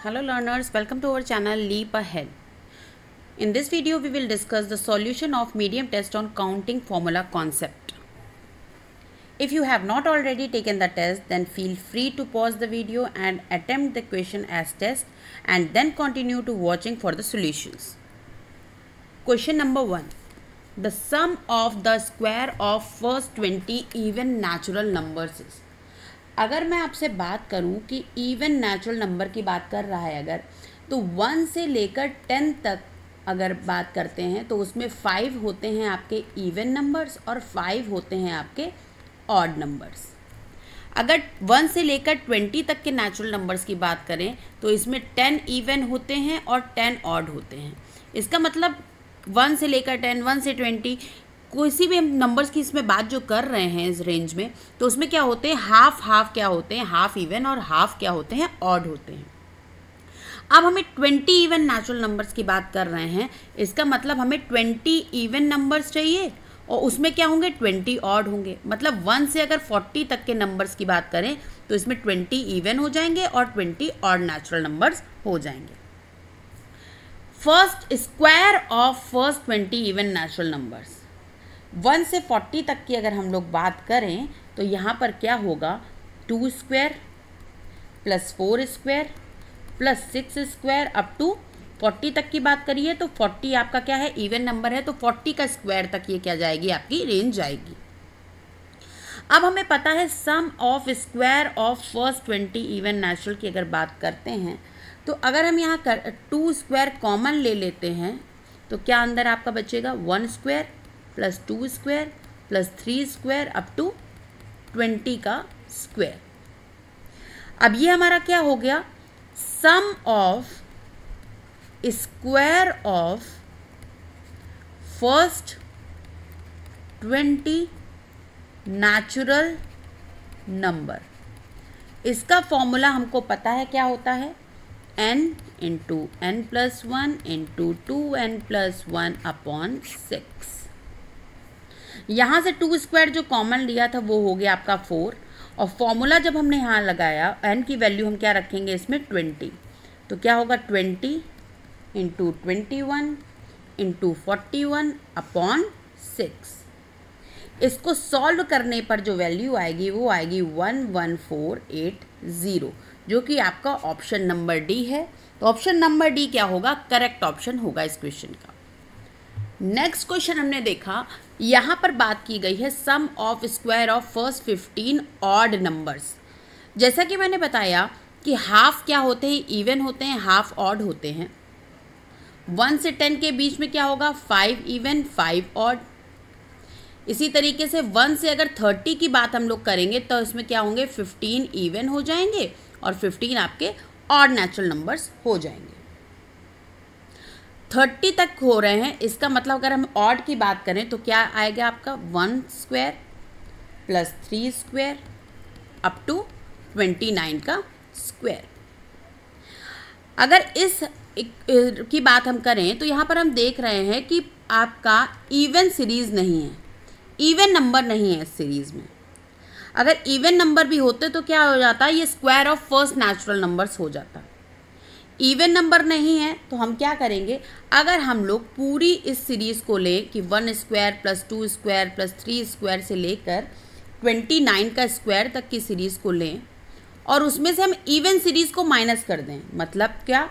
Hello learners, welcome to our channel Leap Ahead. In this video we will discuss the solution of medium test on counting formula concept. If you have not already taken the test, then feel free to pause the video and attempt the question as test and then continue to watching for the solutions. Question number 1. The sum of the square of first 20 even natural numbers is. अगर मैं आपसे बात करूं कि even natural number की बात कर रहा है अगर, तो 1 से लेकर 10 तक अगर बात करते हैं तो उसमें 5 होते हैं आपके इवन नंबर्स और 5 होते हैं आपके ऑड नंबर्स। अगर 1 से लेकर 20 तक के नेचुरल नंबर्स की बात करें तो इसमें 10 इवन होते हैं और 10 ऑड होते हैं। इसका मतलब 1 से लेकर 10, 1 से 20 किसी भी नंबर्स की इसमें बात जो कर रहे हैं इस रेंज में, तो उसमें क्या होते हैं, हाफ क्या होते हैं, हाफ इवन और हाफ क्या होते हैं, ऑड होते हैं। अब हमें 20 इवन नेचुरल नंबर्स की बात कर रहे हैं, इसका मतलब हमें 20 इवन नंबर्स चाहिए और उसमें क्या होंगे, 20 ऑड होंगे। मतलब 1 से अगर 40 तक के नंबर्स की बात करें तो इसमें 20 इवन हो जाएंगे और 20 ऑड नेचुरल नंबर्स हो जाएंगे। First square of first 20 even natural numbers, 1 से 40 तक की अगर हम लोग बात करें तो यहाँ पर क्या होगा, 2 square plus 4 square plus 6 square up to 40 तक की बात करिए तो 40 आपका क्या है, इवन नंबर है, तो 40 का स्क्वायर तक ये क्या जाएगी, आपकी रेंज जाएगी। अब हमें पता है sum of square of first 20 even natural की अगर बात करते हैं तो अगर हम यहाँ 2 स्क्वायर कॉमन ले लेते हैं तो क्या अंदर आपका बचेगा, 1 square plus 2 square plus 3 square up to 20 का स्क्वायर। अब ये हमारा क्या हो गया, sum of square of first 20 natural number. इसका फॉर्मूला हमको पता है क्या होता है, n into n plus 1 into 2n plus 1 upon 6। यहाँ से 2 स्क्वायर जो कॉमन लिया था वो हो गया आपका 4 और फॉर्मूला जब हमने यहाँ लगाया n की वैल्यू हम क्या रखेंगे इसमें 20, तो क्या होगा 20 इंटू 21 इंटू 41 अपॉन 6। इसको सॉल्व करने पर जो वैल्यू आएगी वो आएगी 11480, जो कि आपका ऑप्शन नंबर डी है। तो ऑप्शन नंबर डी क्या होगा, करेक्ट ऑप्शन होगा इस क्वेश्चन का। नेक्स्ट क्वेश्चन हमने देखा, यहाँ पर बात की गई है sum of square of first 15 odd numbers. जैसा कि मैंने बताया कि हाफ क्या होते हैं, इवन होते हैं, हाफ ऑड होते हैं। 1 से 10 के बीच में क्या होगा, 5 इवन 5 ऑड। इसी तरीके से 1 से अगर 30 की बात हम लोग करेंगे तो इसमें क्या होंगे, 15 इवन हो जाएंगे और 15 आपके ऑड नेचुरल नंबर्स हो जाएंगे। 30 तक हो रहे हैं, इसका मतलब अगर हम ऑड की बात करें तो क्या आएगा आपका 1 square plus 3 square up to 29 का स्क्वायर। अगर इस की बात हम करें तो यहाँ पर हम देख रहे हैं कि आपका इवन सीरीज़ नहीं है, इवन नंबर नहीं है इस सीरीज़ में। अगर इवन नंबर भी होते तो क्या हो जाता, ये square of first natural numbers हो जाता। इवन नंबर नहीं है तो हम क्या करेंगे, अगर हम लोग पूरी इस सीरीज़ को लें कि 1 square plus 2 square plus 3 square से लेकर 29 का स्क्वायर तक की सीरीज़ को लें और उसमें से हम इवन सीरीज़ को माइनस कर दें, मतलब क्या,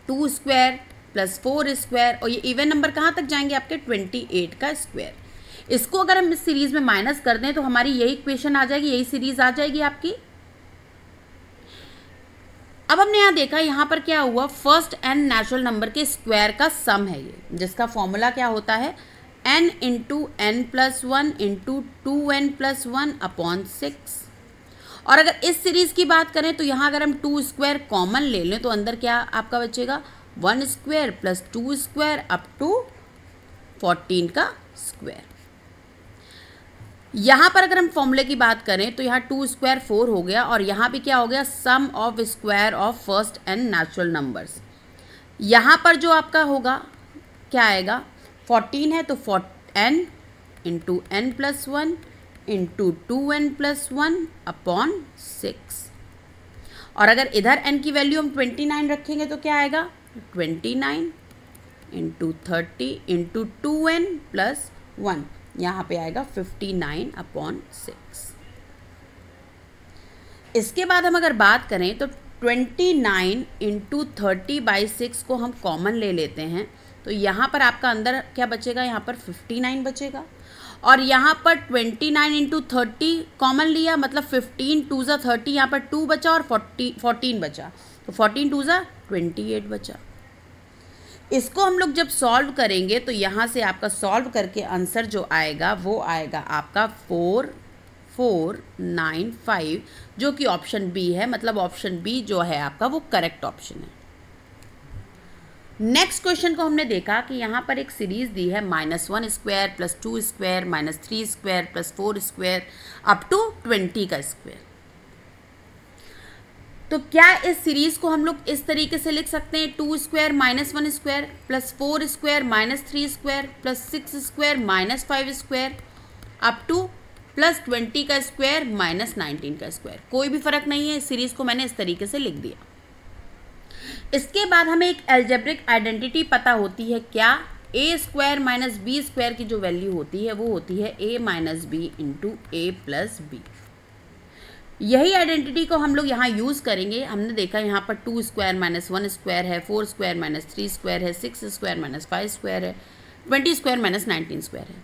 2 स्क्वायर प्लस 4 स्क्वायर और ये इवन नंबर कहाँ तक जाएंगे, आपके 28 का स्क्वायर। इसको अगर हम इस सीरीज़ में माइनस कर दें तो हमारी यही इक्वेशन आ जाएगी, यही सीरीज़ आ जाएगी आपकी। अब हमने यहाँ देखा, यहाँ पर क्या हुआ, फर्स्ट n नेचुरल नंबर के स्क्वायर का सम है ये, जिसका फॉर्मूला क्या होता है, n into n plus 1 into 2n plus 1 upon 6। और अगर इस सीरीज़ की बात करें तो यहाँ अगर हम 2 स्क्वायर कॉमन ले लें तो अंदर क्या आपका बचेगा, 1 square plus 2 square up to 14 का स्क्वायर। यहाँ पर अगर हम फॉर्मूले की बात करें तो यहाँ 2 स्क्वायर 4 हो गया और यहाँ भी क्या हो गया, sum of square of first n natural numbers. यहाँ पर जो आपका होगा क्या आएगा, 14 है तो n into n plus 1 into 2n plus 1 upon 6। और अगर इधर n की वैल्यू हम 29 रखेंगे तो क्या आएगा, 29 इंटू 30 इंटू 2n प्लस 1, यहाँ पे आएगा 59/6। इसके बाद हम अगर बात करें तो 29 इंटू 30/6 को हम कॉमन ले लेते हैं, तो यहाँ पर आपका अंदर क्या बचेगा, यहाँ पर 59 बचेगा, और यहाँ पर 29 इंटू 30 कॉमन लिया, मतलब 15 2 ज़ा 30, यहाँ पर 2 बचा और 14 बचा, तो 14 2 ज़ा 28 बचा। इसको हम लोग जब सॉल्व करेंगे तो यहाँ से आपका सॉल्व करके आंसर जो आएगा वो आएगा आपका 4495, जो कि ऑप्शन बी है, मतलब ऑप्शन बी जो है आपका वो करेक्ट ऑप्शन है। नेक्स्ट क्वेश्चन को हमने देखा कि यहाँ पर एक सीरीज दी है -1 square plus 2 square -3 square plus 4 square up to 20 का स्क्वायर। तो क्या इस सीरीज को हम लोग इस तरीके से लिख सकते हैं, 2 square -1 square plus 4 square -3 square plus 6 square -5 square up two plus 20 का स्क्वायर -19 का स्क्वायर। कोई भी फर्क नहीं है, इस सीरीज को मैंने इस तरीके से लिख दिया। इसके बाद हमें एक एल्जेब्रिक आइडेंटिटी पता होती है, क्या, a square minus B square की जो वैल्यू होती है वो होती है a minus B into A plus B. यही आइडेंटिटी को हम लोग यहाँ यूज़ करेंगे। हमने देखा यहाँ पर 2 स्क्वायर -1 स्क्वायर है, 4 स्क्वायर -3 स्क्वायर है, 6 स्क्वायर -5 स्क्वायर है, 20 स्क्वायर -19 स्क्वायर है।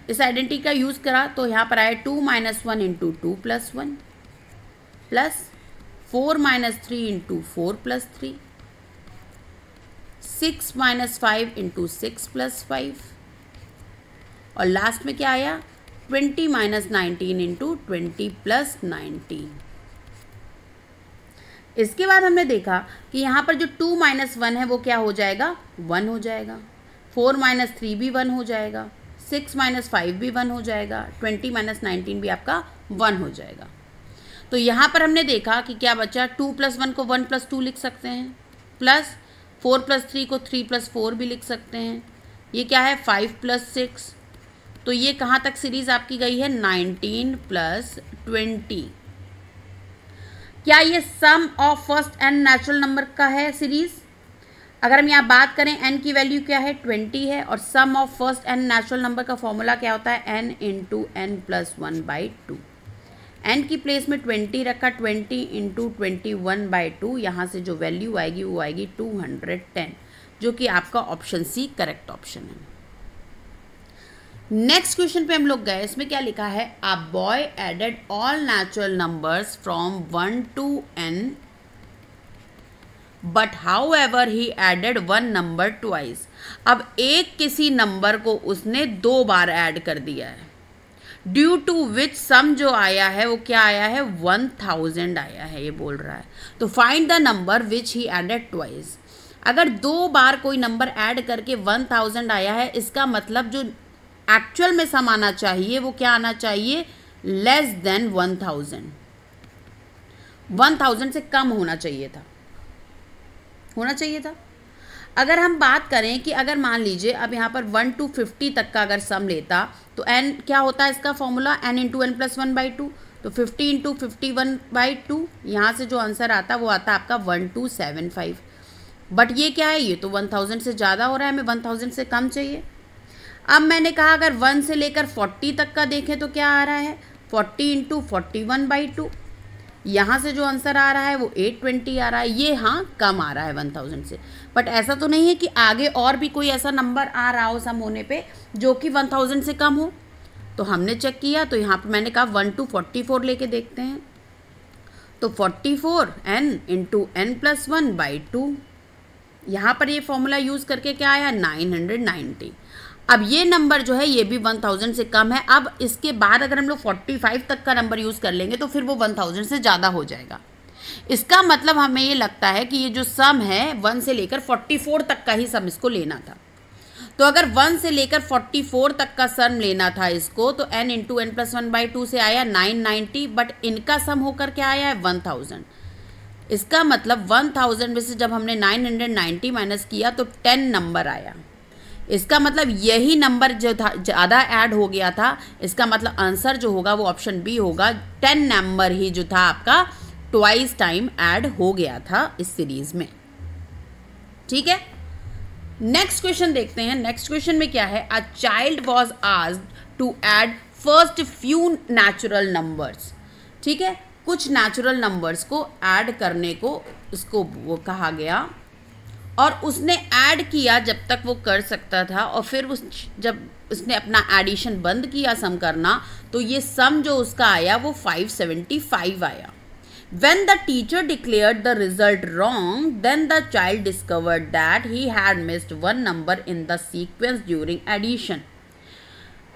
इस आइडेंटिटी का यूज़ करा तो यहाँ पर आए 2 - 1 into 2 plus 1 plus 4 - 3 into 4 plus 3, 6 - 5 into 6 plus 5, और लास्ट में क्या आया, 20 - 19 इंटू 20 प्लस 19। इसके बाद हमने देखा कि यहाँ पर जो 2 - 1 है वो क्या हो जाएगा, 1 हो जाएगा, 4 - 3 भी 1 हो जाएगा, 6 - 5 भी 1 हो जाएगा, 20 - 19 भी आपका 1 हो जाएगा। तो यहाँ पर हमने देखा कि क्या बचा, 2 + 1 को 1 + 2 लिख सकते हैं, प्लस 4 + 3 को 3 + 4 भी लिख सकते हैं, ये क्या है 5 + 6, तो ये कहाँ तक सीरीज आपकी गई है, 19 + 20। क्या ये sum of first N natural number का है सीरीज? अगर हम यहाँ बात करें n की वैल्यू क्या है, 20 है, और sum of first N natural number का फॉर्मूला क्या होता है, n into n plus 1/2। n की प्लेस में 20 रखा, 20 इंटू 21/2, यहाँ से जो वैल्यू आएगी वो आएगी 210, जो कि आपका ऑप्शन सी करेक्ट ऑप्शन है। नेक्स्ट क्वेश्चन पे हम लोग गए, इसमें क्या लिखा है, a boy added all natural numbers from 1 to n, but however he added 1 number twice. अब एक किसी नंबर को उसने 2 बार ऐड कर दिया है, ड्यू टू विच सम जो आया है वो क्या आया है, 1000 आया है, ये बोल रहा है। तो find the number which he added twice. अगर 2 बार कोई नंबर ऐड करके 1000 आया है, इसका मतलब जो एक्चुअल में सम आना चाहिए वो क्या आना चाहिए, लेस देन 1000, 1000 से कम होना चाहिए था। अगर हम बात करें कि अगर मान लीजिए अब यहाँ पर 1 to 50 तक का अगर सम लेता तो n क्या होता है इसका formula, n into n plus 1/2, तो 50 इंटू 51/2, यहाँ से जो आंसर आता वो आता आपका 1275। बट ये क्या है, ये तो 1000 से ज़्यादा हो रहा है, हमें 1000 से कम चाहिए। अब मैंने कहा अगर 1 से लेकर 40 तक का देखें तो क्या आ रहा है, 40 इंटू 41/2, यहाँ से जो आंसर आ रहा है वो 820 आ रहा है, ये हाँ कम आ रहा है 1000 से। बट ऐसा तो नहीं है कि आगे और भी कोई ऐसा नंबर आ रहा हो सम होने पे जो कि 1000 से कम हो। तो हमने चेक किया, तो यहाँ पर मैंने कहा 1 to 44 लेके देखते हैं, तो 44 n इंटू n प्लस 1/2, यहाँ पर ये फॉर्मूला यूज़ करके क्या आया, 990। अब ये नंबर जो है ये भी 1000 से कम है। अब इसके बाद अगर हम लोग 45 तक का नंबर यूज़ कर लेंगे तो फिर वो 1000 से ज़्यादा हो जाएगा। इसका मतलब हमें ये लगता है कि ये जो सम है 1 से लेकर 44 तक का ही सम इसको लेना था। तो अगर 1 से लेकर 44 तक का सम लेना था इसको, तो n इंटू n प्लस 1/2 से आया 990, बट इनका सम होकर क्या आया है 1000। इसका मतलब 1000 में से जब हमने 990 माइनस किया तो 10 नंबर आया। इसका मतलब यही नंबर जो था ज़्यादा ऐड हो गया था, इसका मतलब आंसर जो होगा वो ऑप्शन बी होगा, 10 नंबर ही जो था आपका ट्वाइस टाइम ऐड हो गया था इस सीरीज में। ठीक है, नेक्स्ट क्वेश्चन देखते हैं। नेक्स्ट क्वेश्चन में क्या है, a child was asked to add first few natural numbers. ठीक है, कुछ नेचुरल नंबर्स को ऐड करने को उसको वो कहा गया और उसने ऐड किया जब तक वो कर सकता था, और फिर जब उसने अपना एडिशन बंद किया सम करना, तो ये सम जो उसका आया वो 575 आया। When the teacher declared the result wrong, then the child discovered that he had missed one number in the sequence during addition.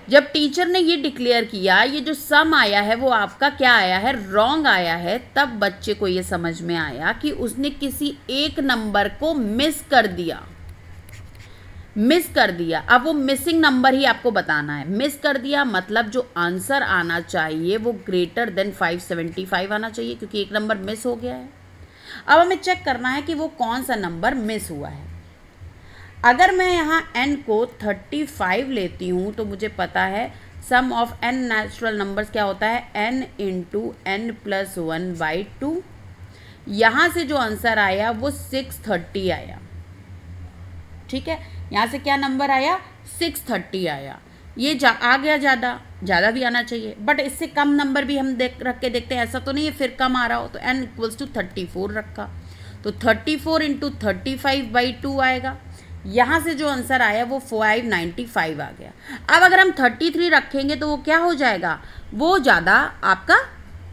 जब टीचर ने ये डिक्लेयर किया, ये जो सम आया है वो आपका क्या आया है, रॉन्ग आया है, तब बच्चे को ये समझ में आया कि उसने किसी एक नंबर को मिस कर दिया। अब वो मिसिंग नंबर ही आपको बताना है। मिस कर दिया मतलब जो आंसर आना चाहिए वो ग्रेटर देन 575 आना चाहिए, क्योंकि एक नंबर मिस हो गया है। अब हमें चेक करना है कि वो कौन सा नंबर मिस हुआ है। अगर मैं यहाँ n को 35 लेती हूँ तो मुझे पता है sum of n natural numbers क्या होता है, n इंटू n प्लस 1/2। यहाँ से जो आंसर आया वो 630 आया। ठीक है, यहाँ से क्या नंबर आया, 630 आया। ये आ गया, ज़्यादा भी आना चाहिए, बट इससे कम नंबर भी हम रख के देखते हैं। ऐसा तो नहीं है फिर कम आ रहा हो, तो n इक्वल्स टू 34 रखा, तो 34 इंटू 35/2 आएगा। यहाँ से जो आंसर आया वो 595 आ गया। अब अगर हम 33 रखेंगे तो वो क्या हो जाएगा, वो ज़्यादा आपका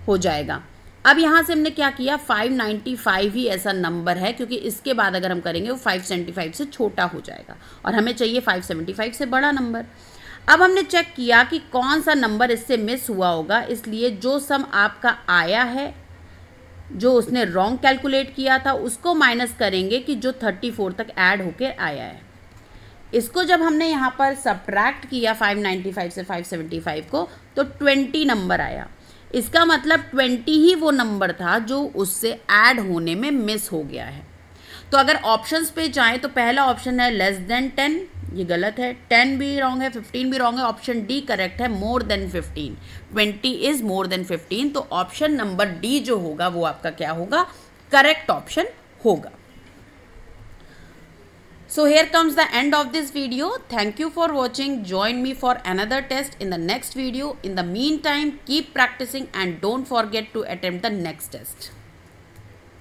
हो जाएगा। अब यहाँ से हमने क्या किया, 595 ही ऐसा नंबर है, क्योंकि इसके बाद अगर हम करेंगे वो 575 से छोटा हो जाएगा और हमें चाहिए 575 से बड़ा नंबर। अब हमने चेक किया कि कौन सा नंबर इससे मिस हुआ होगा, इसलिए जो सम आपका आया है, जो उसने रॉन्ग कैलकुलेट किया था, उसको माइनस करेंगे कि जो 34 तक ऐड होके आया है। इसको जब हमने यहाँ पर सब्ट्रैक्ट किया 595 से 575 को, तो 20 नंबर आया। इसका मतलब 20 ही वो नंबर था जो उससे ऐड होने में मिस हो गया है। तो अगर ऑप्शंस पे जाएं तो पहला ऑप्शन है लेस देन 10, ये गलत है। 10 भी रॉन्ग है, 15 भी रॉन्ग है। ऑप्शन डी करेक्ट है, more than 15। 20 is more than 15, तो ऑप्शन नंबर डी जो होगा वो आपका क्या होगा, करेक्ट ऑप्शन होगा। So here comes the end of this video. Thank you for watching. Join me for another test in the next video. In the meantime, keep practicing and don't forget to attempt the next test.